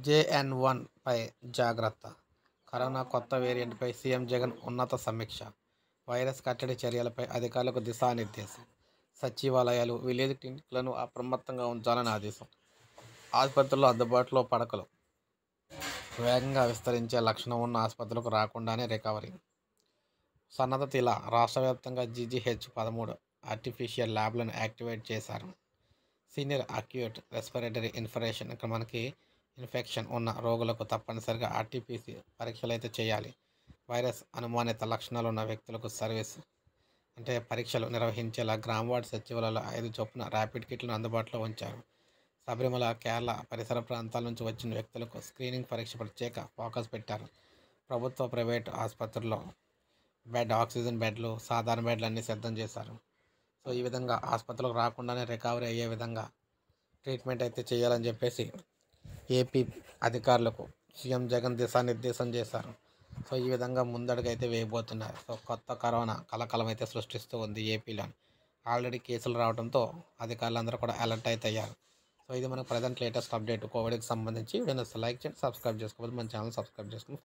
JN1 పై జాగ్రత్త. Corona కొత్త వేరియంట్పై CM Jagan ఉన్నత సమీక్ష. వైరస్ కట్టడి చర్యలపై అధికారులకు దిశానిర్దేశం. సచివాలయాలు, విలేజ్ క్లినిక్లను అప్రమత్తంగా ఉంచాలని ఆదేశం. ఆసుపత్రుల్లో అందుబాటులో పడకలు. వేగంగా విస్తరించే లక్షణం ఉన్న ఆసుపత్రులకు రాకుండానే రికవరీ. సన్నద్ధత రాష్ట్ర వ్యాప్తంగా GGH-13 ఆర్టిఫిషియల్ ల్యాబ్లను యాక్టివేట్ చేశారు. సీనియర్ అక్యూట్ రెస్పిరేటరీ ఇన్ఫెక్షన్ ఉన్న రోగులకు తప్పనిసరిగా RT-PCR పరీక్షలు అయితే చేయాలి. వైరస్ అనుమానిత లక్షణాలు ఉన్న వ్యక్తులకు పరీక్షలు నిర్వహించేలా గ్రామవార్డు సచివాలయాలు 5 చొప్పున ర్యాపిడ్ కిట్లను అందుబాటులో ఉంచారు. శబరిమల, కేరళ పరిసర ప్రాంతాల నుంచి వచ్చిన వ్యక్తులకు స్క్రీనింగ్ పరీక్ష ప్రత్యేక ఫోకస్ పెట్టారు. ప్రభుత్వ, ప్రైవేటు ఆసుపత్రుల్లో ఆక్సిజన్ బెడ్లు, సాధారణ బెడ్లు అన్నీ సిద్ధం చేశారు. సో ఈ విధంగా ఆసుపత్రులకు రాకుండానే రికవరీ అయ్యే విధంగా ట్రీట్మెంట్ అయితే చేయాలని చెప్పేసి ఏపీ అధికారులకు సీఎం జగన్ దిశానిర్దేశం చేశారు. సో ఈ విధంగా ముందడుగు అయితే వేయబోతున్నారు. సో కొత్త కరోనా కలకలం అయితే సృష్టిస్తూ ఉంది ఏపీలో. ఆల్రెడీ కేసులు రావడంతో అధికారులందరూ కూడా అలర్ట్ అయితే అయ్యారు. సో ఇది మనకు ప్రజెంట్ లేటెస్ట్ అప్డేట్ కోవిడ్కి సంబంధించి. వీడియోని లైక్ చేయండి, సబ్స్క్రైబ్ చేసుకోవాలి. మన ఛానల్ సబ్స్క్రైబ్ చేసుకుని